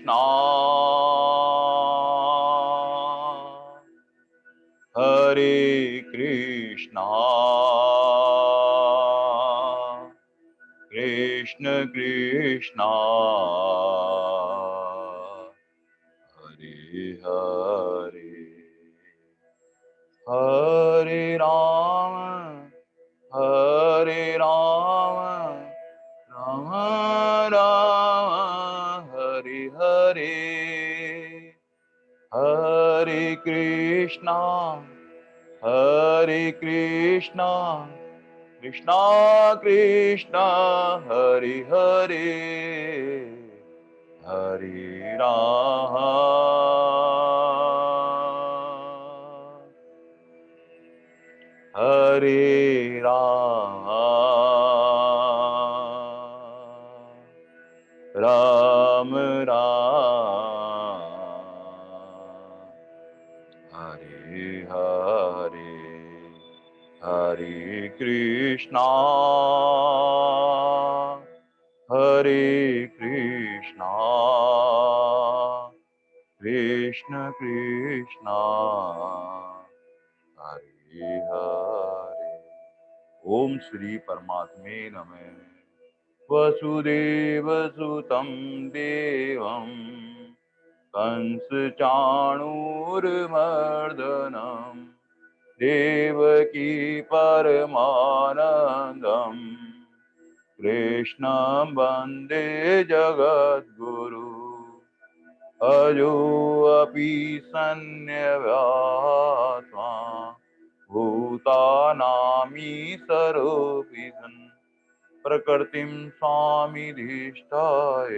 कृष्णा हरे कृष्णा कृष्ण कृष्णा हरे हरे हरे राम राम राम हरे हरे हरे कृष्णा कृष्णा कृष्णा हरे हरे हरे राम हरे राम राम राम हरे हरे हरे कृष्णा कृष्ण कृष्णा हरे हरे। ओम श्री परमात्मे नमः। वसुदेव सुतं देवं कंसचाणूरमर्दनं देवकी परमानन्दं कृष्णं वन्दे जगद्गुरु। अजोऽपि सन्न्यवात्मा भूतानामीशरोऽपि सन् प्रकृतिं स्वामिधिष्ठाय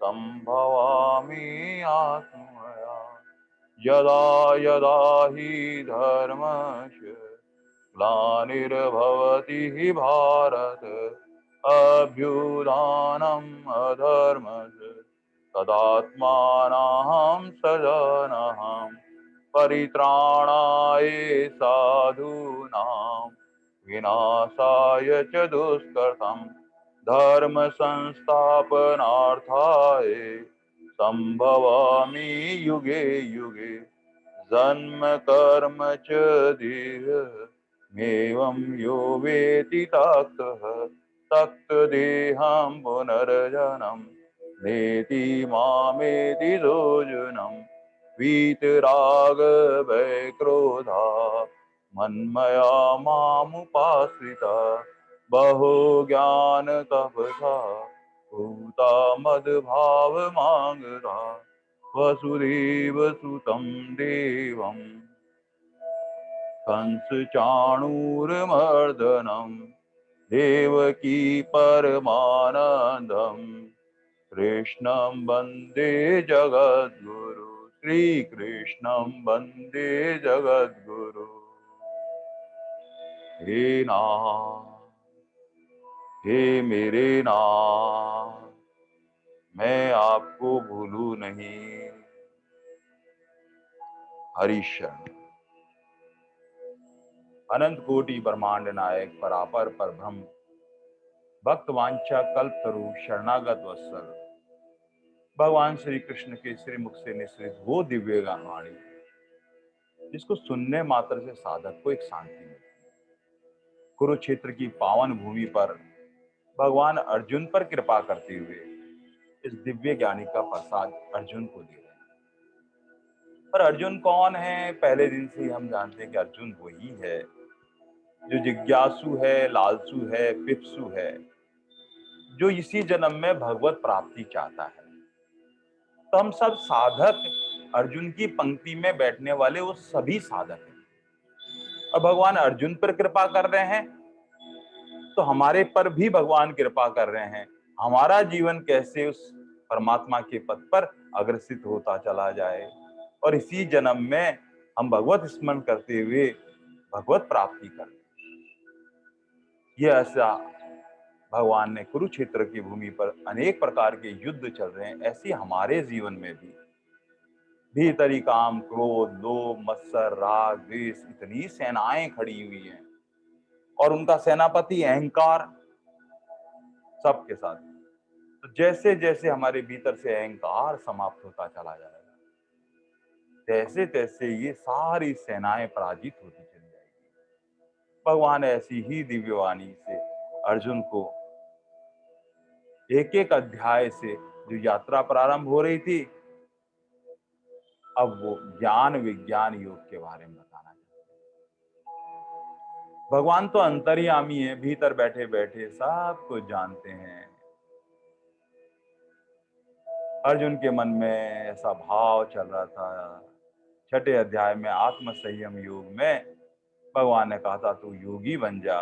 सम्भवामि आत्मया। यदा यदा हि धर्मस्य ग्लानिर्भवति हि भारत अभ्युत्थानम् अधर्मस्य तदात्मानं सृजाम्यहं परित्राणाय साधूनां विनाशाय च दुष्कृतं धर्म संस्थापनार्थाय संभवामि युगे युगे। जन्म कर्म च देह एवं यो वेति तत्तः तत्तदेहं पुनर्जन्म नेति मामेति योजनम् वीतराग वैक्रोधा मन्मया मामुपाश्रिता बहो ज्ञान तपसा भूता मद्भाव मांगता वसुदेव सुतं देवं कंसचाणूरमर्दनं देवकी परमानन्दं कृष्णं वन्दे जगद्गुरु। श्रीकृष्णं वन्दे जगद्गुरु। हे नाथ हे मेरे नाथ मैं आपको भूलूं नहीं। हरिशरण अनंत कोटि ब्रह्मांड नायक परापर परब्रह्म भक्त वांछा कल्प तरु शरणागत वत्सल भगवान श्री कृष्ण के श्रीमुख से निसृत वो दिव्य वाणी जिसको सुनने मात्र से साधक को एक शांति मिलती है। कुरुक्षेत्र की पावन भूमि पर भगवान अर्जुन पर कृपा करते हुए इस दिव्य ज्ञानी का प्रसाद अर्जुन को दे रहे हैं। पर अर्जुन कौन है? पहले दिन से ही हम जानते हैं कि अर्जुन वही है जो जिज्ञासु है, लालसू है, पिपसु है, जो इसी जन्म में भगवत प्राप्ति चाहता है। तो हम सब साधक अर्जुन की पंक्ति में बैठने वाले वो सभी साधक हैं। और भगवान अर्जुन पर कृपा कर रहे हैं तो हमारे पर भी भगवान कृपा कर रहे हैं। हमारा जीवन कैसे उस परमात्मा के पथ पर अग्रसित होता चला जाए और इसी जन्म में हम भगवत स्मरण करते हुए भगवत प्राप्ति करें। यह ऐसा भगवान ने कुरुक्षेत्र की भूमि पर अनेक प्रकार के युद्ध चल रहे हैं, ऐसे हमारे जीवन में भी भीतरी काम, क्रोध, लोभ, मत्सर, राग, द्वेष, इतनी सेनाएं खड़ी हुई हैं और उनका सेनापति अहंकार सबके साथ। तो जैसे जैसे हमारे भीतर से अहंकार समाप्त होता चला जाएगा, तैसे तैसे ये सारी सेनाएं पराजित होती चली जाएगी। भगवान ऐसी ही दिव्यवाणी से अर्जुन को एक एक अध्याय से जो यात्रा प्रारंभ हो रही थी, अब वो ज्ञान विज्ञान योग के बारे में बताना चाहते हैं। भगवान तो अंतर्यामी है, भीतर बैठे बैठे सब कुछ जानते हैं। अर्जुन के मन में ऐसा भाव चल रहा था। छठे अध्याय में आत्म संयम योग में भगवान ने कहा था तू योगी बन जा।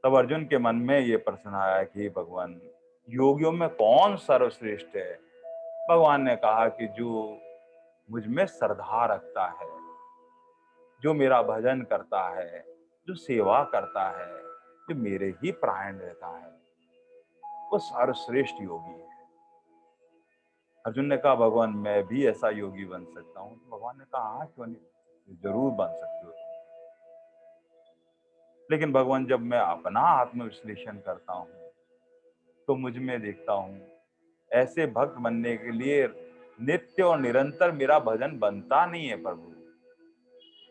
तब अर्जुन के मन में ये प्रश्न आया कि भगवान, योगियों में कौन सर्वश्रेष्ठ है? भगवान ने कहा कि जो मुझ में श्रद्धा रखता है, जो मेरा भजन करता है, जो सेवा करता है, जो मेरे ही प्राण रहता है, वो सर्वश्रेष्ठ योगी है। अर्जुन ने कहा भगवान मैं भी ऐसा योगी बन सकता हूँ। तो भगवान ने कहा हाँ क्यों नहीं, जरूर बन सकते हो। लेकिन भगवान जब मैं अपना आत्मविश्लेषण करता हूँ तो मुझ में देखता हूँ ऐसे भक्त बनने के लिए नित्य और निरंतर मेरा भजन बनता नहीं है प्रभु।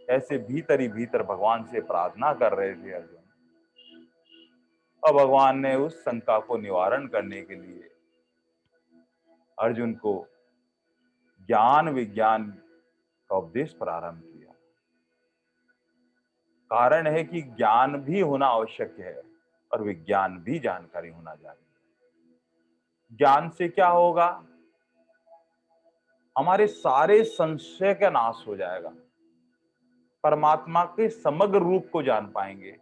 ऐसे भीतर ही भीतर भगवान से प्रार्थना कर रहे थे अर्जुन। और भगवान ने उस शंका को निवारण करने के लिए अर्जुन को ज्ञान विज्ञान का उपदेश प्रारंभ किया। कारण है कि ज्ञान भी होना आवश्यक है और विज्ञान भी जानकारी होना चाहिए। ज्ञान से क्या होगा? हमारे सारे संशय का नाश हो जाएगा, परमात्मा के समग्र रूप को जान पाएंगे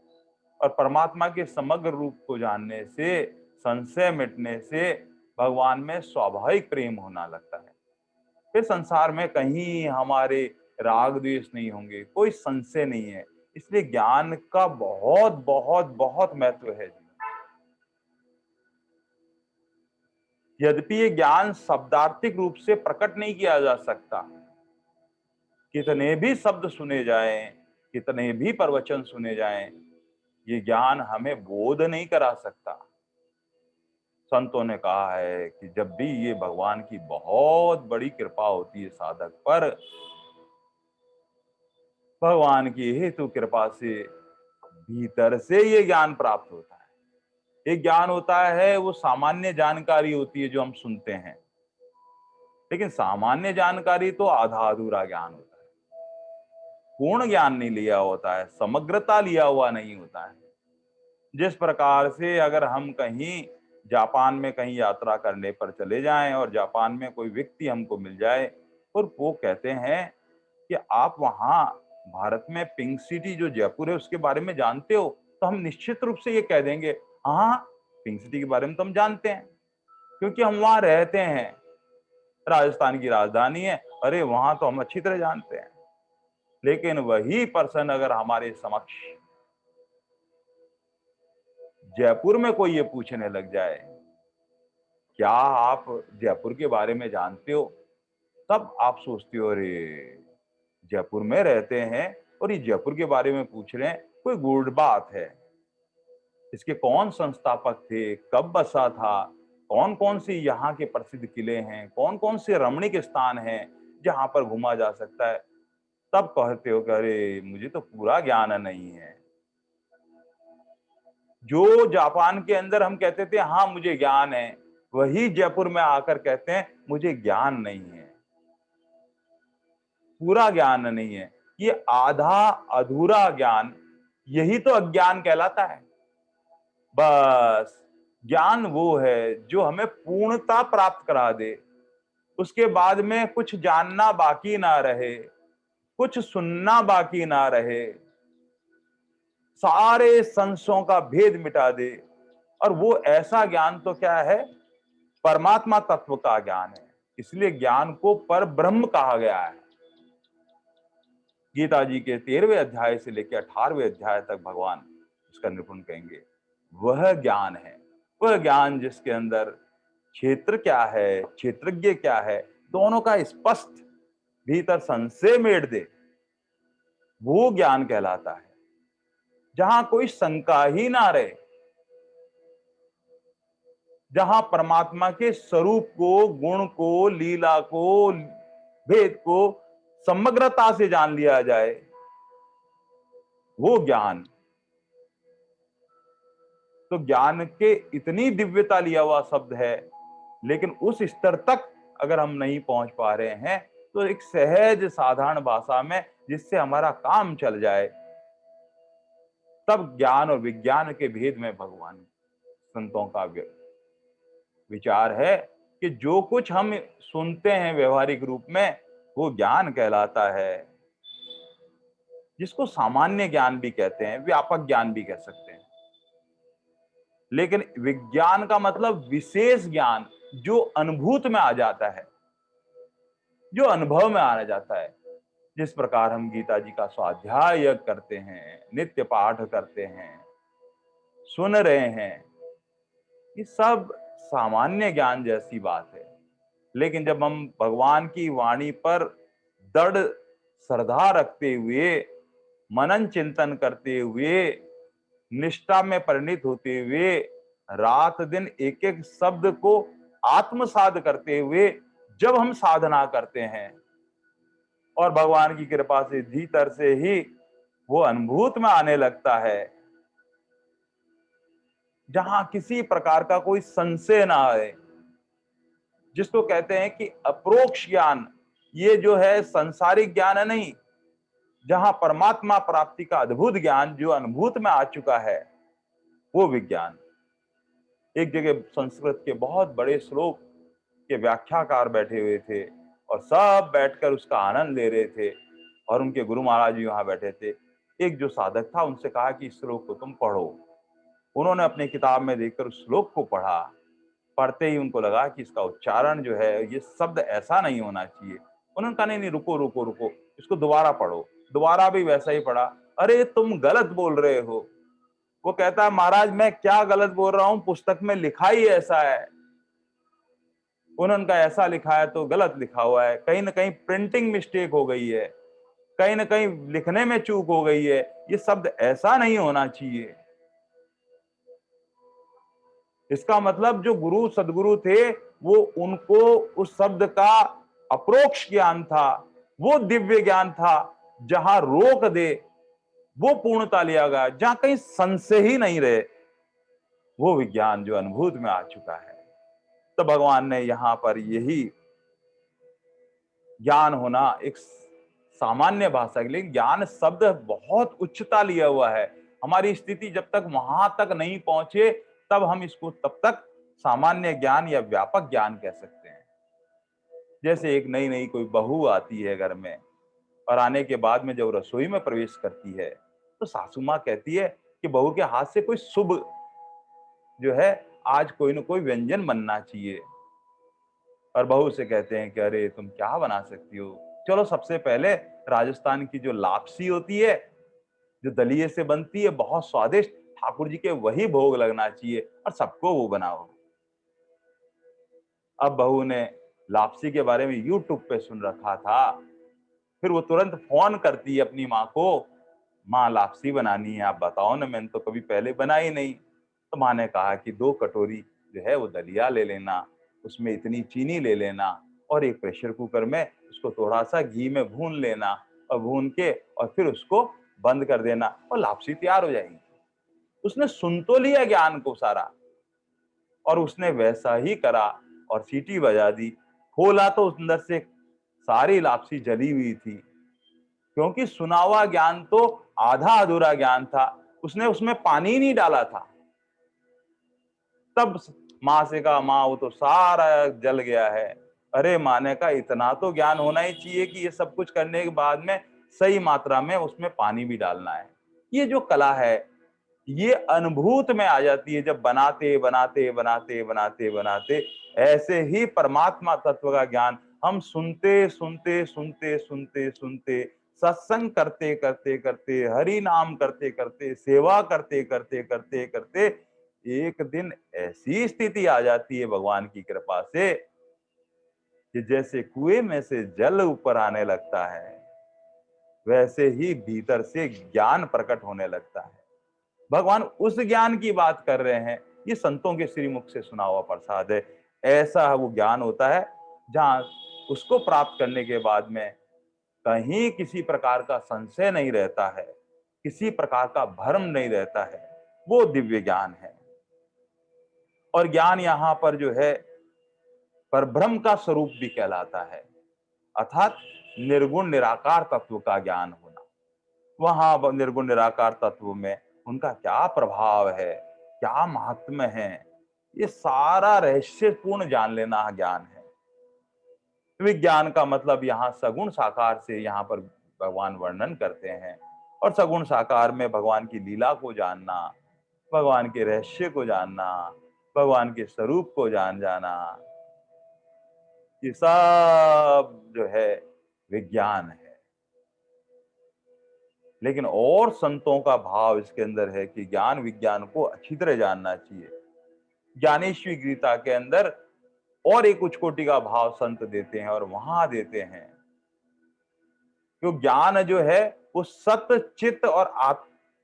और परमात्मा के समग्र रूप को जानने से, संशय मिटने से भगवान में स्वाभाविक प्रेम होना लगता है। फिर संसार में कहीं हमारे राग द्वेष नहीं होंगे, कोई संशय नहीं है। इसलिए ज्ञान का बहुत बहुत बहुत महत्व है। यद्यपि ये ज्ञान शब्दार्थिक रूप से प्रकट नहीं किया जा सकता, कितने भी शब्द सुने जाएं, कितने भी प्रवचन सुने जाएं, ये ज्ञान हमें बोध नहीं करा सकता। संतों ने कहा है कि जब भी ये भगवान की बहुत बड़ी कृपा होती है साधक पर, भगवान की हेतु कृपा से भीतर से ये ज्ञान प्राप्त होता है। एक ज्ञान होता है वो सामान्य जानकारी होती है जो हम सुनते हैं, लेकिन सामान्य जानकारी तो आधा अधूरा ज्ञान होता है, पूर्ण ज्ञान नहीं लिया होता है, समग्रता लिया हुआ नहीं होता है। जिस प्रकार से अगर हम कहीं जापान में कहीं यात्रा करने पर चले जाएं और जापान में कोई व्यक्ति हमको मिल जाए और वो कहते हैं कि आप वहां भारत में पिंक सिटी जो जयपुर है उसके बारे में जानते हो, तो हम निश्चित रूप से ये कह देंगे हाँ पिंक सिटी के बारे में तो हम जानते हैं क्योंकि हम वहां रहते हैं, राजस्थान की राजधानी है, अरे वहां तो हम अच्छी तरह जानते हैं। लेकिन वही पर्सन अगर हमारे समक्ष जयपुर में कोई ये पूछने लग जाए क्या आप जयपुर के बारे में जानते हो, तब आप सोचते हो अरे जयपुर में रहते हैं और ये जयपुर के बारे में पूछ रहे हैं, कोई गुड बात है। इसके कौन संस्थापक थे, कब बसा था, कौन कौन से यहाँ के प्रसिद्ध किले हैं, कौन कौन से रमणीक स्थान हैं जहां पर घूमा जा सकता है, तब कहते हो कि अरे मुझे तो पूरा ज्ञान नहीं है। जो जापान के अंदर हम कहते थे हाँ मुझे ज्ञान है, वही जयपुर में आकर कहते हैं मुझे ज्ञान नहीं है, पूरा ज्ञान नहीं है। ये आधा अधूरा ज्ञान, यही तो अज्ञान कहलाता है। बस ज्ञान वो है जो हमें पूर्णता प्राप्त करा दे, उसके बाद में कुछ जानना बाकी ना रहे, कुछ सुनना बाकी ना रहे, सारे संशयों का भेद मिटा दे। और वो ऐसा ज्ञान तो क्या है, परमात्मा तत्व का ज्ञान है। इसलिए ज्ञान को पर ब्रह्म कहा गया है। गीता जी के 13वें अध्याय से लेकर 18वें अध्याय तक भगवान इसका निरूपण करेंगे। वह ज्ञान है, वह ज्ञान जिसके अंदर क्षेत्र क्या है, क्षेत्रज्ञ क्या है, दोनों का स्पष्ट भीतर संशय मेट दे, वो ज्ञान कहलाता है। जहां कोई शंका ही ना रहे, जहां परमात्मा के स्वरूप को, गुण को, लीला को, भेद को समग्रता से जान लिया जाए, वो ज्ञान। तो ज्ञान के इतनी दिव्यता लिया हुआ शब्द है, लेकिन उस स्तर तक अगर हम नहीं पहुंच पा रहे हैं तो एक सहज साधारण भाषा में जिससे हमारा काम चल जाए, तब ज्ञान और विज्ञान के भेद में भगवान संतों का विचार है कि जो कुछ हम सुनते हैं व्यवहारिक रूप में वो ज्ञान कहलाता है, जिसको सामान्य ज्ञान भी कहते हैं, व्यापक ज्ञान भी कह सकते हैं। लेकिन विज्ञान का मतलब विशेष ज्ञान जो अनुभूत में आ जाता है, जो अनुभव में आ जाता है। जिस प्रकार हम गीता जी का स्वाध्याय करते हैं, नित्य पाठ करते हैं, सुन रहे हैं, ये सब सामान्य ज्ञान जैसी बात है। लेकिन जब हम भगवान की वाणी पर दृढ़ श्रद्धा रखते हुए, मनन चिंतन करते हुए, निष्ठा में परिणित होते हुए, रात दिन एक एक शब्द को आत्मसात करते हुए जब हम साधना करते हैं और भगवान की कृपा से भीतर से ही वो अनुभूत में आने लगता है, जहां किसी प्रकार का कोई संशय ना आए, जिसको कहते हैं कि अप्रोक्ष ज्ञान। ये जो है संसारिक ज्ञान है नहीं, जहां परमात्मा प्राप्ति का अद्भुत ज्ञान जो अनुभूत में आ चुका है, वो विज्ञान। एक जगह संस्कृत के बहुत बड़े श्लोक के व्याख्याकार बैठे हुए थे और सब बैठकर उसका आनंद ले रहे थे, और उनके गुरु महाराज जी वहां बैठे थे। एक जो साधक था उनसे कहा कि इस श्लोक को तुम पढ़ो। उन्होंने अपनी किताब में देखकर उस श्लोक को पढ़ा। पढ़ते ही उनको लगा कि इसका उच्चारण जो है, ये शब्द ऐसा नहीं होना चाहिए। उन्होंने कहा नहीं नहीं, रुको रुको रुको, इसको दोबारा पढ़ो। दोबारा भी वैसा ही पढ़ा। अरे तुम गलत बोल रहे हो। वो कहता है महाराज मैं क्या गलत बोल रहा हूं, पुस्तक में लिखा ही ऐसा है। उन्होंने कहा ऐसा लिखा है तो गलत लिखा हुआ है, कहीं ना कहीं प्रिंटिंग मिस्टेक हो गई है, कहीं ना कहीं लिखने में चूक हो गई है, ये शब्द ऐसा नहीं होना चाहिए। इसका मतलब जो गुरु सदगुरु थे वो उनको उस शब्द का अप्रोक्ष ज्ञान था, वो दिव्य ज्ञान था जहां रोक दे वो पूर्णता लिया गया, जहां कहीं संशय ही नहीं रहे, वो विज्ञान जो अनुभूत में आ चुका है। तो भगवान ने यहां पर यही ज्ञान होना एक सामान्य भाषा के लिए, ज्ञान शब्द बहुत उच्चता लिया हुआ है। हमारी स्थिति जब तक वहां तक नहीं पहुंचे तब हम इसको तब तक सामान्य ज्ञान या व्यापक ज्ञान कह सकते हैं। जैसे एक नई नई कोई बहू आती है घर में, और आने के बाद में जब रसोई में प्रवेश करती है तो सासू माँ कहती है कि बहू के हाथ से कोई शुभ जो है आज कोई ना कोई व्यंजन बनना चाहिए। और बहू से कहते हैं कि अरे तुम क्या बना सकती हो, चलो सबसे पहले राजस्थान की जो लापसी होती है, जो दलिये से बनती है, बहुत स्वादिष्ट, ठाकुर जी के वही भोग लगना चाहिए और सबको वो बनाओ। अब बहू ने लापसी के बारे में यूट्यूब पे सुन रखा था, फिर वो तुरंत फोन करती है अपनी माँ को, माँ लापसी बनानी है, आप बताओ ना, मैंने तो कभी पहले बनाई नहीं। तो माँ ने कहा कि 2 कटोरी जो है वो दलिया ले लेना, उसमें इतनी चीनी ले लेना, और एक प्रेशर कुकर में उसको थोड़ा सा घी में भून लेना, और भून के और फिर उसको बंद कर देना और लापसी तैयार हो जाएगी। उसने सुन तो लिया ज्ञान को सारा, और उसने वैसा ही करा और सीटी बजा दी। खोला तो अंदर से सारी लापसी जली हुई थी, क्योंकि सुना हुआ ज्ञान तो आधा अधूरा ज्ञान था, उसने उसमें पानी ही नहीं डाला था। तब माँ से कहा माँ वो तो सारा जल गया है। अरे माँ ने कहा इतना तो ज्ञान होना ही चाहिए कि ये सब कुछ करने के बाद में सही मात्रा में उसमें पानी भी डालना है। ये जो कला है ये अनुभूत में आ जाती है जब बनाते बनाते बनाते बनाते बनाते ऐसे ही परमात्मा तत्व का ज्ञान हम सुनते सुनते सुनते सुनते सुनते, सत्संग करते करते करते, हरि नाम करते करते, सेवा करते करते करते करते, एक दिन ऐसी स्थिति आ जाती है भगवान की कृपा से कि जैसे कुएं में से जल ऊपर आने लगता है, वैसे ही भीतर से ज्ञान प्रकट होने लगता है। भगवान उस ज्ञान की बात कर रहे हैं ये संतों के श्रीमुख से सुना हुआ प्रसाद है। ऐसा वो ज्ञान होता है जहां उसको प्राप्त करने के बाद में कहीं किसी प्रकार का संशय नहीं रहता है, किसी प्रकार का भ्रम नहीं रहता है, वो दिव्य ज्ञान है। और ज्ञान यहाँ पर जो है परब्रह्म का स्वरूप भी कहलाता है, अर्थात निर्गुण निराकार तत्व का ज्ञान होना। वहां निर्गुण निराकार तत्व में उनका क्या प्रभाव है, क्या महात्म्य है, ये सारा रहस्यपूर्ण जान लेना ज्ञान है। विज्ञान का मतलब यहाँ सगुण साकार से यहाँ पर भगवान वर्णन करते हैं, और सगुण साकार में भगवान की लीला को जानना, भगवान के रहस्य को जानना, भगवान के स्वरूप को जान जाना, ये सब जो है विज्ञान है। लेकिन और संतों का भाव इसके अंदर है कि ज्ञान विज्ञान को अच्छी तरह जानना चाहिए। ज्ञानेश्वरी गीता के अंदर और एक उच्च कोटि का भाव संत देते हैं, और वहां देते हैं कि ज्ञान जो है वो सत्य चित्त और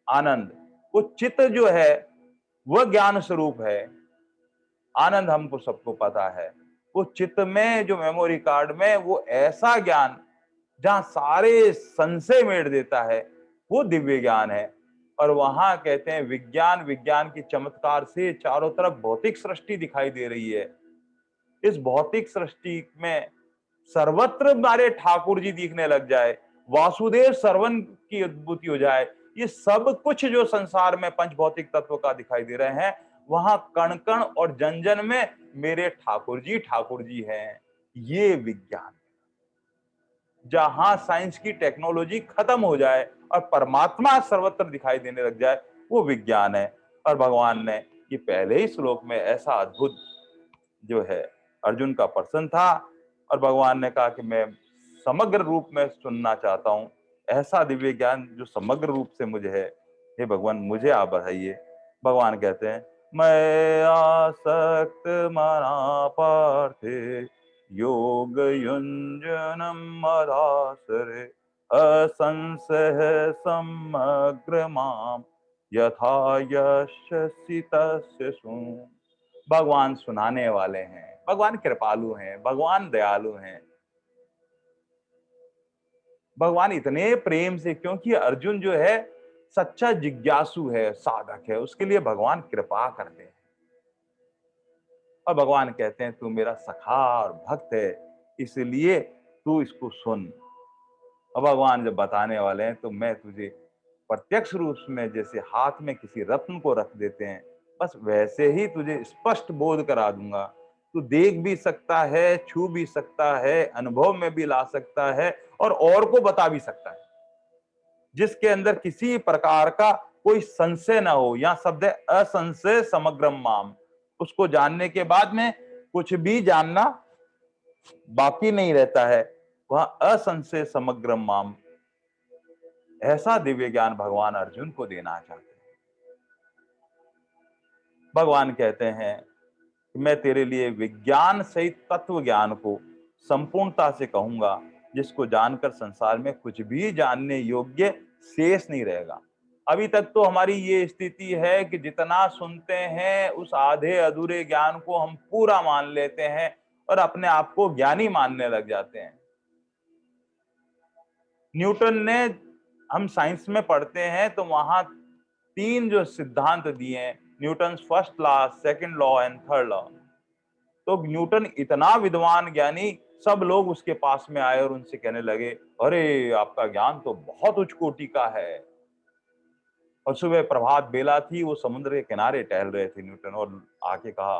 आनंद, वो चित्त जो है वह ज्ञान स्वरूप है। आनंद हमको सबको पता है, वो चित्त में जो मेमोरी कार्ड में वो ऐसा ज्ञान जहां सारे संशय मेट देता है, वो दिव्य ज्ञान है। और वहां कहते हैं विज्ञान, विज्ञान की चमत्कार से चारों तरफ भौतिक सृष्टि दिखाई दे रही है। इस भौतिक सृष्टि में सर्वत्र हमारे ठाकुर जी दिखने लग जाए, वासुदेव सर्वन की अद्भुति हो जाए, ये सब कुछ जो संसार में पंच भौतिक तत्व का दिखाई दे रहे हैं, वहां कण कण और जन जन में मेरे ठाकुर जी हैं। ये विज्ञान, जहां साइंस की टेक्नोलॉजी खत्म हो जाए और परमात्मा सर्वत्र दिखाई देने लग जाए, वो विज्ञान है। और भगवान ने ये पहले ही श्लोक में ऐसा अद्भुत जो है अर्जुन का प्रश्न था, और भगवान ने कहा कि मैं समग्र रूप में सुनना चाहता हूं, ऐसा दिव्य ज्ञान जो समग्र रूप से मुझे है, हे भगवान मुझे आप बताइए। भगवान कहते हैं, मैं आसक्त मना पार्थे योग युंजनम मदासरे असंशय समग्र माम यथा यशसि तस्य सुन। भगवान सुनाने वाले हैं, भगवान कृपालु हैं, भगवान दयालु हैं। भगवान इतने प्रेम से, क्योंकि अर्जुन जो है सच्चा जिज्ञासु है, साधक है, उसके लिए भगवान कृपा करते हैं। और भगवान कहते हैं तू मेरा सखा और भक्त है, इसलिए तू इसको सुन। और भगवान जब बताने वाले हैं तो मैं तुझे प्रत्यक्ष रूप में जैसे हाथ में किसी रत्न को रख देते हैं, बस वैसे ही तुझे स्पष्ट बोध करा दूंगा। तू देख भी सकता है, छू भी सकता है, अनुभव में भी ला सकता है, और को बता भी सकता है, जिसके अंदर किसी प्रकार का कोई संशय ना हो। यहाँ शब्द है असंशय समग्रम माम, उसको जानने के बाद में कुछ भी जानना बाकी नहीं रहता है, वह असंशय समग्रम माम। ऐसा दिव्य ज्ञान भगवान अर्जुन को देना चाहते हैं। भगवान कहते हैं कि मैं तेरे लिए विज्ञान सहित तत्व ज्ञान को संपूर्णता से कहूंगा, जिसको जानकर संसार में कुछ भी जानने योग्य शेष नहीं रहेगा। अभी तक तो हमारी ये स्थिति है कि जितना सुनते हैं उस आधे अधूरे ज्ञान को हम पूरा मान लेते हैं और अपने आप को ज्ञानी मानने लग जाते हैं। न्यूटन ने, हम साइंस में पढ़ते हैं तो वहां 3 जो सिद्धांत दिए हैं, Newton first law, second law and third law. तो न्यूटन इतना विद्वान ज्ञानी, सब लोग उसके पास में आए और उनसे कहने लगे, अरे आपका ज्ञान तो बहुत उच्च कोटि का है। और सुबह प्रभात बेला थी, वो समुद्र के किनारे टहल रहे थे न्यूटन, और आके कहा,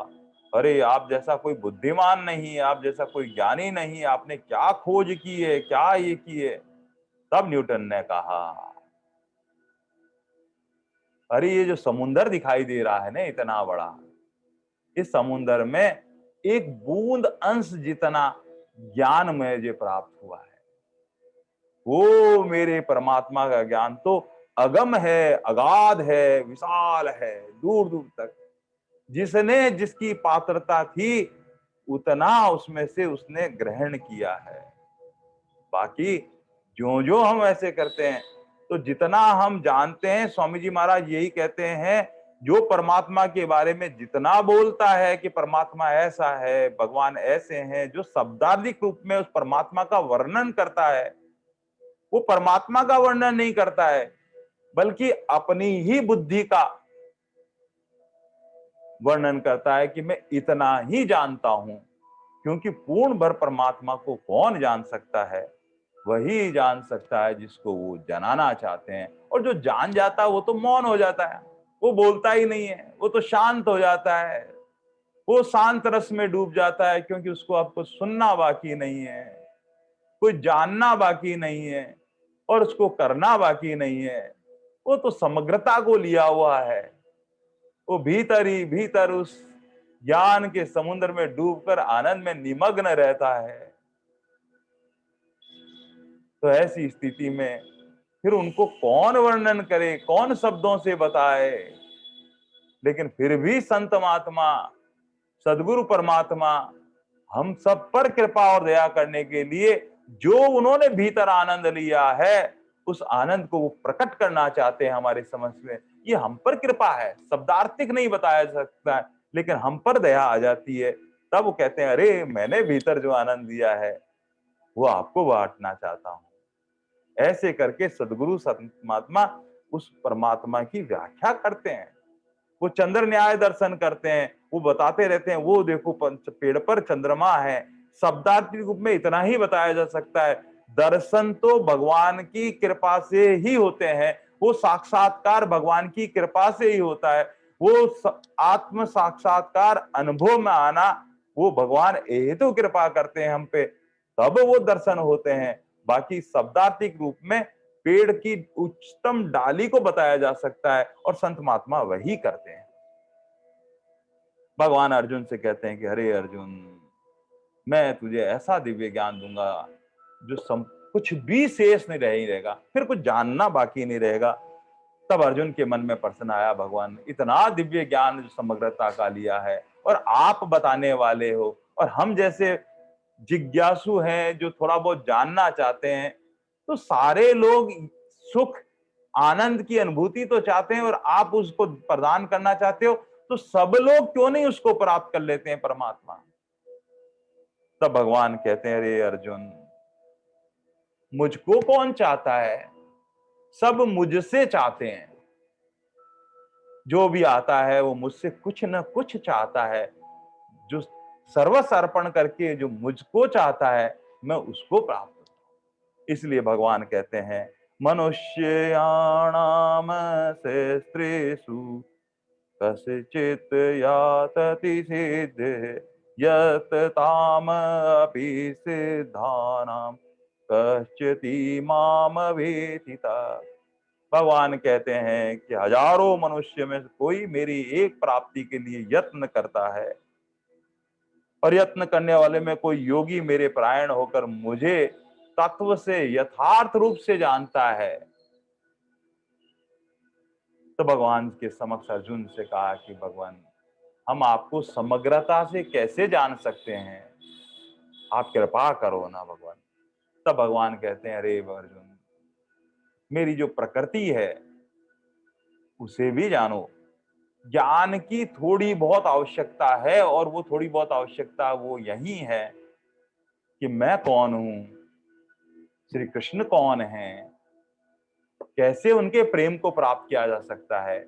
अरे आप जैसा कोई बुद्धिमान नहीं, आप जैसा कोई ज्ञानी नहीं, आपने क्या खोज की है, क्या ये की है। तब न्यूटन ने कहा, अरे ये जो समुंदर दिखाई दे रहा है ना इतना बड़ा, इस समुंदर में एक बूंद अंश जितना ज्ञान मुझे प्राप्त हुआ है। वो मेरे परमात्मा का ज्ञान तो अगम है, अगाध है, विशाल है, दूर दूर तक। जिसने जिसकी पात्रता थी उतना उसमें से उसने ग्रहण किया है। बाकी जो जो हम ऐसे करते हैं, तो जितना हम जानते हैं, स्वामी जी महाराज यही कहते हैं, जो परमात्मा के बारे में जितना बोलता है कि परमात्मा ऐसा है, भगवान ऐसे हैं, जो शब्दार्थिक रूप में उस परमात्मा का वर्णन करता है, वो परमात्मा का वर्णन नहीं करता है, बल्कि अपनी ही बुद्धि का वर्णन करता है कि मैं इतना ही जानता हूं। क्योंकि पूर्ण भर परमात्मा को कौन जान सकता है? वही जान सकता है जिसको वो जानना चाहते हैं। और जो जान जाता है वो तो मौन हो जाता है, वो बोलता ही नहीं है, वो तो शांत हो जाता है, वो शांत रस में डूब जाता है, क्योंकि उसको आपको सुनना बाकी नहीं है, कोई जानना बाकी नहीं है, और उसको करना बाकी नहीं है। वो तो समग्रता को लिया हुआ है, वो भीतर ही भीतर उस ज्ञान के समुद्र में डूबकर आनंद में निमग्न रहता है। तो ऐसी स्थिति में फिर उनको कौन वर्णन करे, कौन शब्दों से बताए? लेकिन फिर भी संत महात्मा, सदगुरु परमात्मा हम सब पर कृपा और दया करने के लिए जो उन्होंने भीतर आनंद लिया है, उस आनंद को वो प्रकट करना चाहते हैं हमारे समझ में। ये हम पर कृपा है, शब्दार्थिक नहीं बताया जा सकता है, लेकिन हम पर दया आ जाती है। तब वो कहते हैं, अरे मैंने भीतर जो आनंद दिया है वो आपको बांटना चाहता हूं। ऐसे करके सदगुरु महात्मा उस परमात्मा की व्याख्या करते हैं। वो चंद्र न्याय दर्शन करते हैं, वो बताते रहते हैं, वो देखो पंच पेड़ पर चंद्रमा है। शब्दार्थ रूप में इतना ही बताया जा सकता है, दर्शन तो भगवान की कृपा से ही होते हैं, वो साक्षात्कार भगवान की कृपा से ही होता है। वो आत्म साक्षात्कार अनुभव में आना वो भगवान हेतु कृपा करते हैं हम पे, तब वो दर्शन होते हैं। बाकी शब्दार्थिक रूप में पेड़ की उच्चतम डाली को बताया जा सकता है, और संत महात्मा वही करते हैं। भगवान अर्जुन से कहते हैं कि अरे अर्जुन, मैं तुझे ऐसा दिव्य ज्ञान दूंगा जो कुछ भी शेष नहीं रहेगा, फिर कुछ जानना बाकी नहीं रहेगा। तब अर्जुन के मन में प्रश्न आया, भगवान इतना दिव्य ज्ञान जो समग्रता का लिया है और आप बताने वाले हो, और हम जैसे जिज्ञासु हैं जो थोड़ा बहुत जानना चाहते हैं, तो सारे लोग सुख आनंद की अनुभूति तो चाहते हैं और आप उसको प्रदान करना चाहते हो, तो सब लोग क्यों नहीं उसको प्राप्त कर लेते हैं परमात्मा? तब भगवान कहते हैं, अरे अर्जुन, मुझको कौन चाहता है? सब मुझसे चाहते हैं। जो भी आता है वो मुझसे कुछ न कुछ चाहता है। जो सर्वस्व अर्पण करके जो मुझको चाहता है, मैं उसको प्राप्त करता हूं। इसलिए भगवान कहते हैं, मनुष्याणाम से स्त्रीषु कस्चित् यातति सिद्धे यत ताम अपि सिद्धानाम कश्चित् माम वेतिता। भगवान कहते हैं कि हजारों मनुष्य में से कोई मेरी एक प्राप्ति के लिए यत्न करता है, और यत्न करने वाले में कोई योगी मेरे परायण होकर मुझे तत्व से यथार्थ रूप से जानता है। तो भगवान के समक्ष अर्जुन से कहा कि भगवान, हम आपको समग्रता से कैसे जान सकते हैं? आप कृपा करो ना भगवान। तब भगवान कहते हैं, अरे अर्जुन, मेरी जो प्रकृति है उसे भी जानो। ज्ञान की थोड़ी बहुत आवश्यकता है, और वो थोड़ी बहुत आवश्यकता वो यही है कि मैं कौन हूं, श्री कृष्ण कौन है, कैसे उनके प्रेम को प्राप्त किया जा सकता है,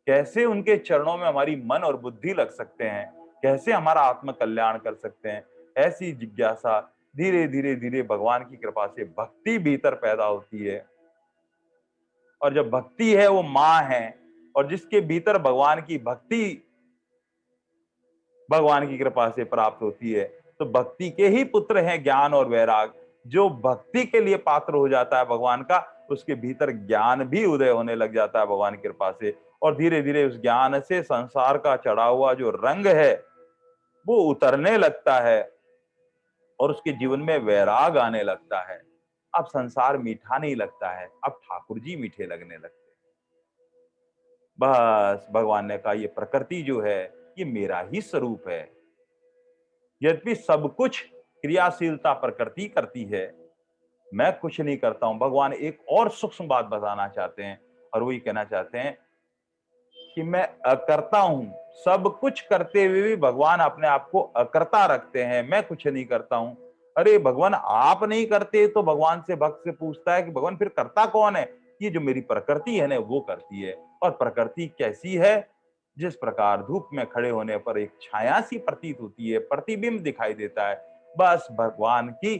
कैसे उनके चरणों में हमारी मन और बुद्धि लग सकते हैं, कैसे हमारा आत्म कल्याण कर सकते हैं। ऐसी जिज्ञासा धीरे धीरे धीरे भगवान की कृपा से भक्ति भीतर पैदा होती है। और जब भक्ति है वो माँ है, और जिसके भीतर भगवान की भक्ति भगवान की कृपा से प्राप्त होती है, तो भक्ति के ही पुत्र हैं ज्ञान और वैराग। जो भक्ति के लिए पात्र हो जाता है भगवान का, उसके भीतर ज्ञान भी उदय होने लग जाता है भगवान की कृपा से, और धीरे धीरे उस ज्ञान से संसार का चढ़ा हुआ जो रंग है वो उतरने लगता है, और उसके जीवन में वैराग आने लगता है। अब संसार मीठा नहीं लगता है, अब ठाकुर जी मीठे लगने लगते हैं। बस भगवान ने कहा, ये प्रकृति जो है ये मेरा ही स्वरूप है। यद्यपि सब कुछ क्रियाशीलता प्रकृति करती है, मैं कुछ नहीं करता हूं। भगवान एक और सूक्ष्म बात बताना चाहते हैं, और वही कहना चाहते हैं कि मैं अकर्ता हूं। सब कुछ करते हुए भी भगवान अपने आप को अकर्ता रखते हैं, मैं कुछ नहीं करता हूं। अरे भगवान आप नहीं करते, तो भगवान से भक्त से पूछता है कि भगवान फिर करता कौन है? ये जो मेरी प्रकृति है ना वो करती है। और प्रकृति कैसी है? जिस प्रकार धूप में खड़े होने पर एक छाया सी प्रतीत होती है, प्रतिबिंब दिखाई देता है, बस भगवान की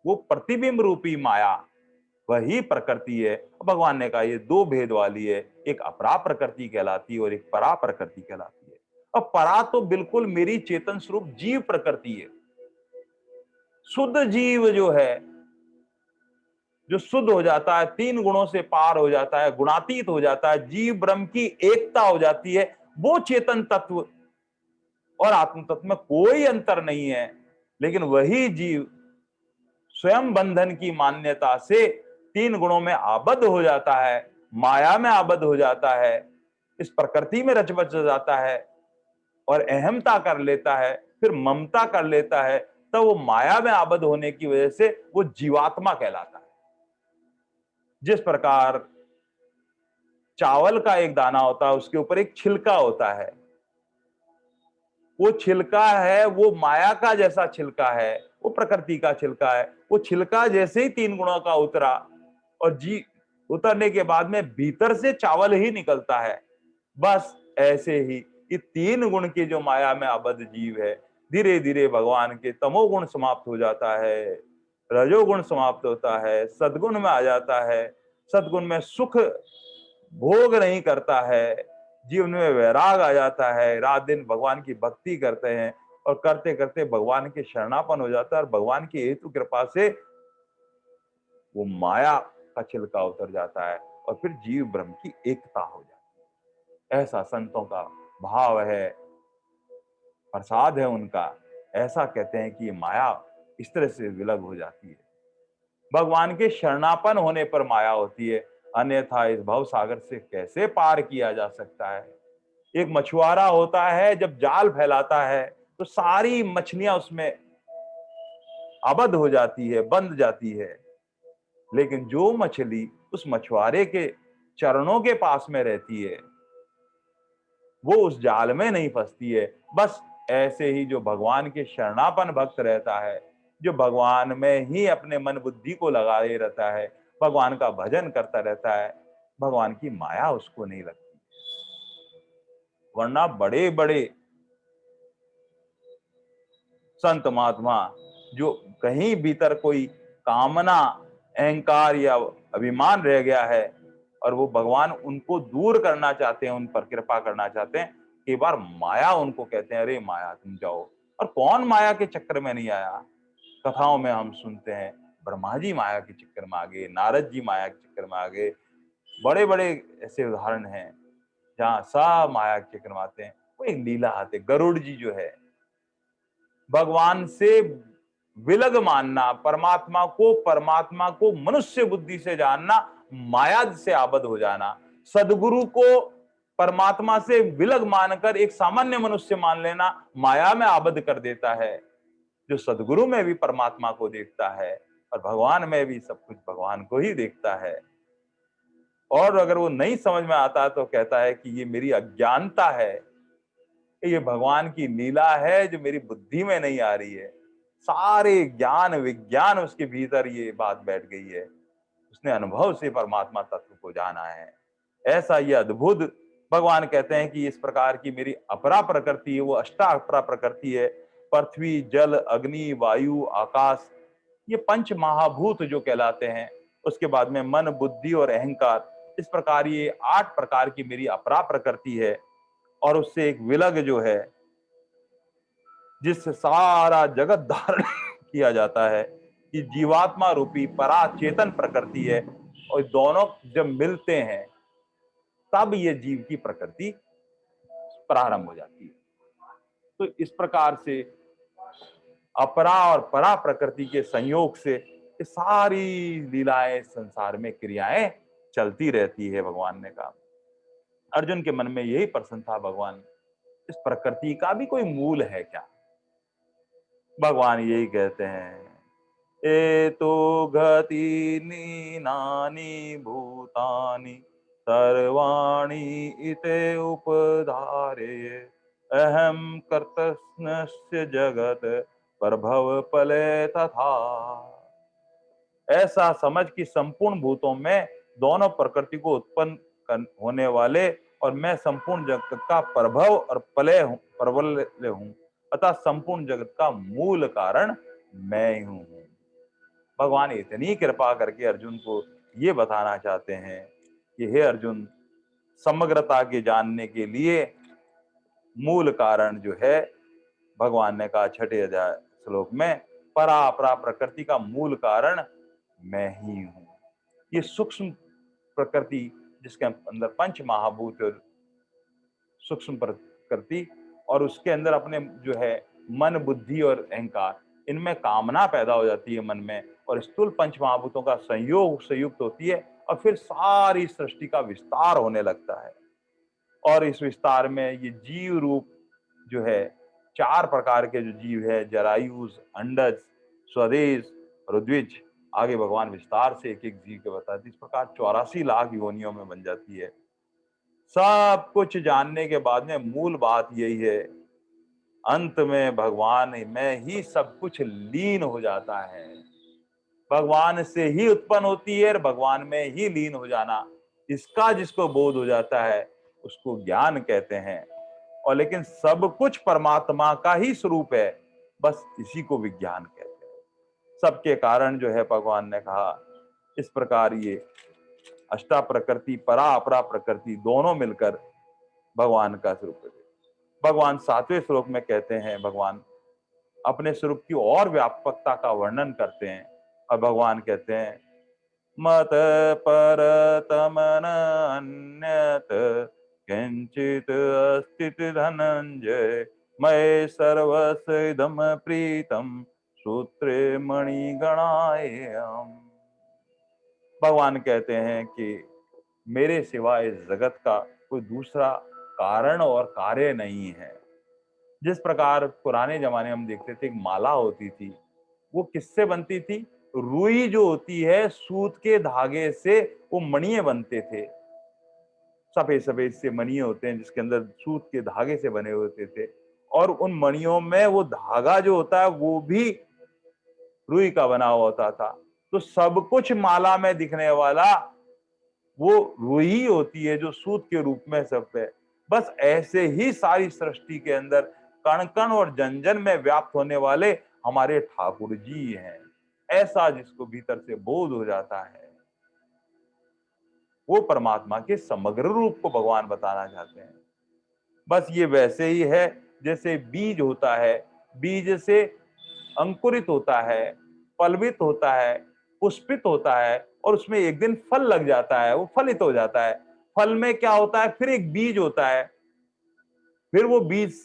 वो प्रतिबिंब रूपी माया वही प्रकृति है। भगवान ने कहा ये दो भेद वाली है, एक अपरा प्रकृति कहलाती है और एक परा प्रकृति कहलाती है। अब परा तो बिल्कुल मेरी चेतन स्वरूप जीव प्रकृति है। शुद्ध जीव जो है, जो शुद्ध हो जाता है, तीन गुणों से पार हो जाता है, गुणातीत हो जाता है, जीव ब्रह्म की एकता हो जाती है, वो चेतन तत्व और आत्म तत्व में कोई अंतर नहीं है। लेकिन वही जीव स्वयं बंधन की मान्यता से तीन गुणों में आबद्ध हो जाता है, माया में आबद्ध हो जाता है, इस प्रकृति में रच बच जाता है और अहमता कर लेता है, फिर ममता कर लेता है, तब वो माया में आबद्ध होने की वजह से वो जीवात्मा कहलाता है। जिस प्रकार चावल का एक दाना होता है, उसके ऊपर एक छिलका होता है, वो छिलका है, वो माया का जैसा छिलका है, वो प्रकृति का छिलका है। वो छिलका जैसे ही तीन गुणों का उतरा और जी उतरने के बाद में भीतर से चावल ही निकलता है। बस ऐसे ही ये तीन गुण की जो माया में आबद्ध जीव है, धीरे धीरे भगवान के तमोगुण समाप्त हो जाता है, रजोगुण समाप्त होता है, सद्गुण में आ जाता है। सद्गुण में सुख भोग नहीं करता है, जीवन में वैराग आ जाता है, रात दिन भगवान की भक्ति करते हैं और करते करते भगवान के शरणापन हो जाता है और भगवान की हेतु कृपा से वो माया का छिलका उतर जाता है और फिर जीव ब्रह्म की एकता हो जाती है। ऐसा संतों का भाव है, प्रसाद है उनका। ऐसा कहते हैं कि ये माया इस तरह से विलग हो जाती है, भगवान के शरणापन होने पर माया होती है, अन्यथा इस भव सागर से कैसे पार किया जा सकता है। एक मछुआरा होता है, जब जाल फैलाता है तो सारी मछलियां उसमें आबद्ध हो जाती है, बंध जाती है। लेकिन जो मछली उस मछुआरे के चरणों के पास में रहती है, वो उस जाल में नहीं फंसती है। बस ऐसे ही जो भगवान के शरणापन भक्त रहता है, जो भगवान में ही अपने मन बुद्धि को लगाए रहता है, भगवान का भजन करता रहता है, भगवान की माया उसको नहीं लगती। वरना बड़े बड़े संत महात्मा जो कहीं भीतर कोई कामना, अहंकार या अभिमान रह गया है और वो भगवान उनको दूर करना चाहते हैं, उन पर कृपा करना चाहते हैं, कई बार माया उनको कहते हैं अरे माया तुम जाओ। और कौन माया के चक्कर में नहीं आया? कथाओं में हम सुनते हैं ब्रह्मा जी माया के चक्कर में आ गए, नारद जी माया के चक्कर में आ गए। बड़े बड़े ऐसे उदाहरण हैं जहाँ सब माया के चक्कर में आते हैं। वो एक लीला आते, गरुड़ जी जो है, भगवान से विलग मानना, परमात्मा को मनुष्य बुद्धि से जानना, माया से आबद्ध हो जाना। सदगुरु को परमात्मा से विलग मानकर एक सामान्य मनुष्य मान लेना माया में आबद्ध कर देता है। जो सदगुरु में भी परमात्मा को देखता है और भगवान में भी सब कुछ भगवान को ही देखता है, और अगर वो नहीं समझ में आता तो कहता है कि ये मेरी अज्ञानता है, ये भगवान की लीला है जो मेरी बुद्धि में नहीं आ रही है। सारे ज्ञान विज्ञान उसके भीतर ये बात बैठ गई है, उसने अनुभव से परमात्मा तत्व को जाना है। ऐसा ये अद्भुत भगवान कहते हैं कि इस प्रकार की मेरी अपरा प्रकृति है, वो अष्टा अपरा प्रकृति है। पृथ्वी, जल, अग्नि, वायु, आकाश, ये पंच महाभूत जो कहलाते हैं। उसके बाद में मन, बुद्धि और अहंकार, इस प्रकार ये 8 प्रकार की मेरी अपरा प्रकृति है। और उससे एक विलग जो है, जिससे सारा जगत धारण किया जाता है, कि जीवात्मा रूपी परा चेतन प्रकृति है। और दोनों जब मिलते हैं तब ये जीव की प्रकृति प्रारंभ हो जाती है। तो इस प्रकार से अपरा और परा प्रकृति के संयोग से ये सारी लीलाएं, संसार में क्रियाएं चलती रहती है। भगवान ने कहा, अर्जुन के मन में यही प्रश्न था, भगवान इस प्रकृति का भी कोई मूल है क्या? भगवान यही कहते हैं, ए तो गति नीनानि भूतानि सर्वाणि इते उपधारय अहम कर्तस्य जगत प्रभव पले तथा। ऐसा समझ कि संपूर्ण भूतों में दोनों प्रकृति को उत्पन्न होने वाले और मैं संपूर्ण जगत का प्रभव और प्रबल्य हूँ, अतः संपूर्ण जगत का मूल कारण मैं ही हूँ। भगवान इतनी कृपा करके अर्जुन को ये बताना चाहते हैं कि हे अर्जुन, समग्रता के जानने के लिए मूल कारण जो है, भगवान ने कहा छठे अध्याय श्लोक में, परा अपरा प्रकृति का मूल कारण मैं ही हूं। ये सूक्ष्म प्रकृति जिसके अंदर पंच महाभूत और सूक्ष्म प्रकृति और उसके अंदर अपने जो है मन, बुद्धि और अहंकार, इनमें कामना पैदा हो जाती है मन में, और स्थूल पंच महाभूतों का संयोग संयुक्त होती है और फिर सारी सृष्टि का विस्तार होने लगता है। और इस विस्तार में ये जीव रूप जो है, चार प्रकार के जो जीव है, जरायुज, अंडज, स्वदेश, रुद्विज, आगे भगवान विस्तार से एक एक जीव के बताते, इस प्रकार 84 लाख योनियों में बन जाती है। सब कुछ जानने के बाद में मूल बात यही है, अंत में भगवान में ही सब कुछ लीन हो जाता है। भगवान से ही उत्पन्न होती है और भगवान में ही लीन हो जाना, इसका जिसको बोध हो जाता है उसको ज्ञान कहते हैं। और लेकिन सब कुछ परमात्मा का ही स्वरूप है, बस इसी को विज्ञान कहते हैं। सबके कारण जो है, भगवान ने कहा इस प्रकार ये अष्टा प्रकृति, परा अपरा प्रकृति दोनों मिलकर भगवान का स्वरूप है। भगवान 7वें श्लोक में कहते हैं, भगवान अपने स्वरूप की और व्यापकता का वर्णन करते हैं और भगवान कहते हैं, मत परतमन अन्यत किंचित अस्तित धनंजय मय सर्वस्वइदं प्रीतम सूत्रे मणिगणायम्। भगवान कहते हैं कि मेरे सिवा इस जगत का कोई दूसरा कारण और कार्य नहीं है। जिस प्रकार पुराने जमाने में हम देखते थे, एक माला होती थी, वो किससे बनती थी? रुई जो होती है, सूत के धागे से वो मणिये बनते थे। सफेद सफेद से मणिये होते हैं जिसके अंदर सूत के धागे से बने होते थे, और उन मणियों में वो धागा जो होता है वो भी रुई का बना हुआ होता था। तो सब कुछ माला में दिखने वाला वो रुई होती है जो सूत के रूप में सब है। बस ऐसे ही सारी सृष्टि के अंदर कण कण और जन जन में व्याप्त होने वाले हमारे ठाकुर जी हैं। ऐसा जिसको भीतर से बोध हो जाता है, वो परमात्मा के समग्र रूप को भगवान बताना चाहते हैं। बस ये वैसे ही है जैसे बीज होता है, बीज से अंकुरित होता है, पल्वित होता है, पुष्पित होता है और उसमें एक दिन फल लग जाता है, वो फलित हो जाता है। फल में क्या होता है? फिर एक बीज होता है, फिर वो बीज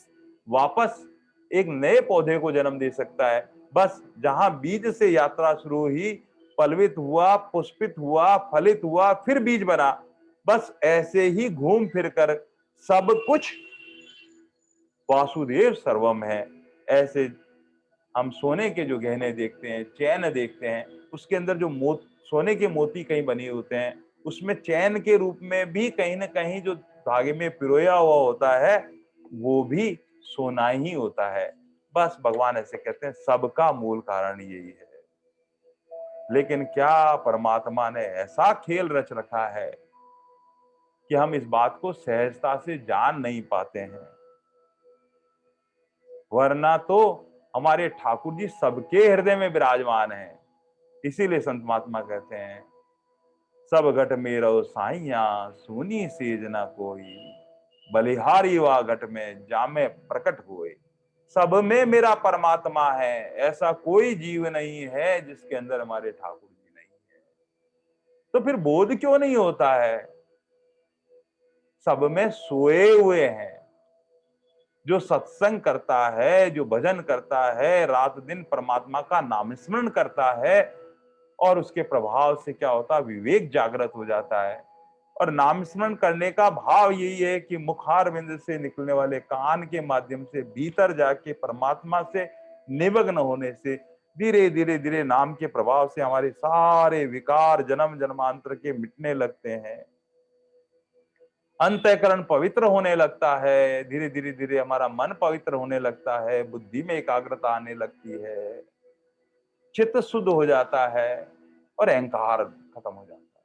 वापस एक नए पौधे को जन्म दे सकता है। बस जहां बीज से यात्रा शुरू हुई, पल्वित हुआ, पुष्पित हुआ, फलित हुआ, फिर बीज बना, बस ऐसे ही घूम फिर कर सब कुछ वासुदेव सर्वम है। ऐसे हम सोने के जो गहने देखते हैं, चैन देखते हैं, उसके अंदर जो सोने के मोती कहीं बने होते हैं, उसमें चैन के रूप में भी कहीं ना कहीं जो धागे में पिरोया हुआ होता है वो भी सोना ही होता है। बस भगवान ऐसे कहते हैं, सबका मूल कारण यही है। लेकिन क्या परमात्मा ने ऐसा खेल रच रखा है कि हम इस बात को सहजता से जान नहीं पाते हैं। वरना तो हमारे ठाकुर जी सबके हृदय में विराजमान हैं। इसीलिए संत महात्मा कहते हैं, सब घट में रहो साइया सुनी सेज न कोई, बलिहारी वा घट में जामे प्रकट हुए। सब में मेरा परमात्मा है, ऐसा कोई जीव नहीं है जिसके अंदर हमारे ठाकुर जी नहीं है। तो फिर बोध क्यों नहीं होता है? सब में सोए हुए हैं। जो सत्संग करता है, जो भजन करता है, रात दिन परमात्मा का नाम स्मरण करता है, और उसके प्रभाव से क्या होता है? विवेक जागृत हो जाता है। और नाम स्मरण करने का भाव यही है कि मुखारविंद से निकलने वाले कान के माध्यम से भीतर जाके परमात्मा से निमग्न होने से धीरे धीरे धीरे नाम के प्रभाव से हमारे सारे विकार जन्म जन्मांतर के मिटने लगते हैं। अंतःकरण पवित्र होने लगता है, धीरे धीरे धीरे हमारा मन पवित्र होने लगता है, बुद्धि में एकाग्रता आने लगती है, चित्त शुद्ध हो जाता है और अहंकार खत्म हो जाता है।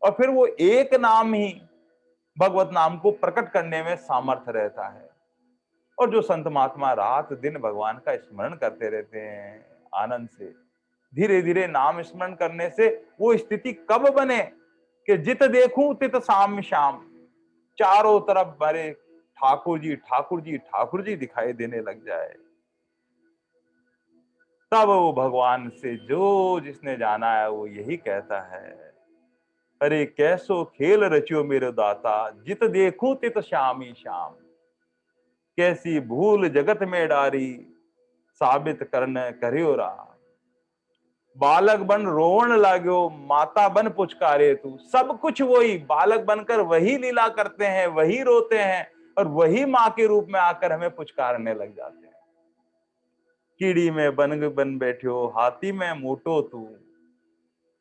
और फिर वो एक नाम ही भगवत नाम को प्रकट करने में सामर्थ्य रहता है। और जो संत महात्मा रात दिन भगवान का स्मरण करते रहते हैं आनंद से, धीरे धीरे नाम स्मरण करने से वो स्थिति कब बने कि जित देखूं तित शाम शाम, चारों तरफ बड़े ठाकुर जी ठाकुर जी ठाकुर जी दिखाई देने लग जाए। तब वो भगवान से जो जिसने जाना है वो यही कहता है, अरे कैसो खेल रचियो मेरे दाता, जित देखूं तित श्याम ही श्याम। कैसी भूल जगत में डारी, साबित करने करियो राम। बालक बन रोवण लाग्यो, माता बन पुचकारे तू। सब कुछ वही, बालक बनकर वही लीला करते हैं, वही रोते हैं और वही माँ के रूप में आकर हमें पुचकारने लग जाते हैं। कीड़ी में बन बैठियो, हाथी में मोटो तू।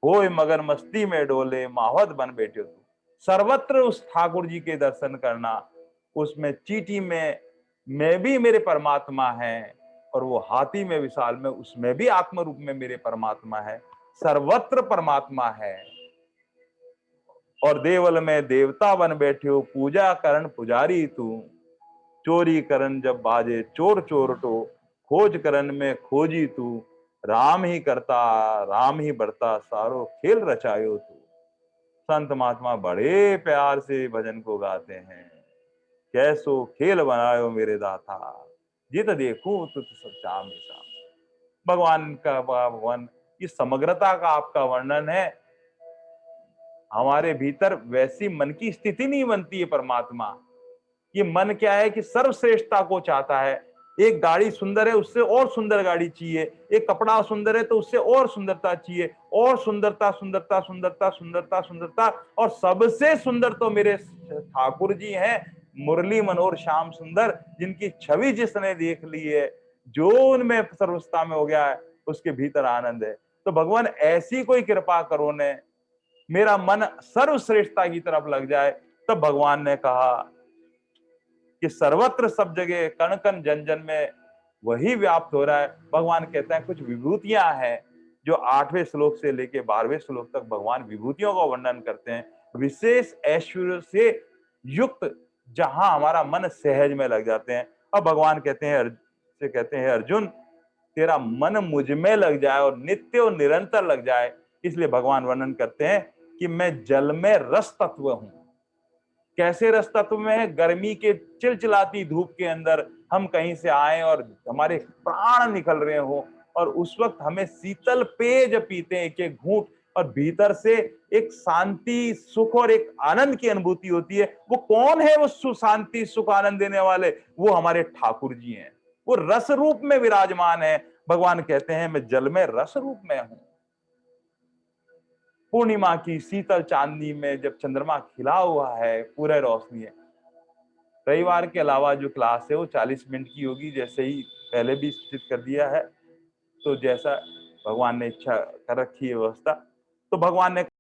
होय मगन मस्ती में डोले, माहौत बन बैठियो तू। सर्वत्र उस ठाकुर जी के दर्शन करना, उसमें चींटी में भी मेरे परमात्मा है, और वो हाथी में विशाल में उसमें भी आत्म रूप में मेरे परमात्मा है। सर्वत्र परमात्मा है। और देवल में देवता बन बैठे हो, पूजा करण पुजारी तू। चोरी करन जब बाजे चोर चोरटो, खोज करन में खोजी तू। राम ही करता राम ही बढ़ता, सारो खेल रचायो तू। संत महात्मा बड़े प्यार से भजन को गाते हैं। कैसो खेल बनायो मेरे दाता, जित देखूं तुत सब श्याम ही श्याम। भगवान का भगवान की समग्रता का आपका वर्णन है। हमारे भीतर वैसी मन की स्थिति नहीं बनती है परमात्मा। ये मन क्या है कि सर्वश्रेष्ठता को चाहता है। एक गाड़ी सुंदर है, उससे और सुंदर गाड़ी चाहिए। एक कपड़ा सुंदर है तो उससे और सुंदरता चाहिए, और सुंदरता सुंदरता सुंदरता सुंदरता सुंदरता। और सबसे सुंदर तो मेरे ठाकुर जी हैं, मुरली मनोहर श्याम सुंदर, जिनकी छवि जिसने देख ली है, जो उनमें सर्वस्था में हो गया है, उसके भीतर आनंद है। तो भगवान ऐसी कोई कृपा करो ने, मेरा मन सर्वश्रेष्ठता की तरफ लग जाए। तब भगवान ने कहा कि सर्वत्र सब जगह कण कण जन जन में वही व्याप्त हो रहा है। भगवान कहते हैं कुछ विभूतियां हैं जो 8वें श्लोक से लेके 12वें श्लोक तक भगवान विभूतियों का वर्णन करते हैं, विशेष ऐश्वर्य से युक्त, जहां हमारा मन सहज में लग जाते हैं। अब भगवान कहते हैं अर्जुन, तेरा मन मुझ में लग जाए और नित्य और निरंतर लग जाए। इसलिए भगवान वर्णन करते हैं कि मैं जल में रस तत्व हूं। कैसे रस तत्व में है? गर्मी के चिलचिलाती धूप के अंदर हम कहीं से आए और हमारे प्राण निकल रहे हो, और उस वक्त हमें शीतल पेय जब पीते हैं एक एक घूंट, और भीतर से एक शांति सुख और एक आनंद की अनुभूति होती है। वो कौन है वो शांति सुख आनंद देने वाले? वो हमारे ठाकुर जी हैं। वो रस रूप में विराजमान है। भगवान कहते हैं मैं जल में रस रूप में हूं। पूर्णिमा की शीतल चांदनी में जब चंद्रमा खिला हुआ है, पूरे रोशनी है। रविवार के अलावा जो क्लास है वो 40 मिनट की होगी, जैसे ही पहले भी स्थित कर दिया है। तो जैसा भगवान ने इच्छा कर रखी है व्यवस्था, तो भगवान ने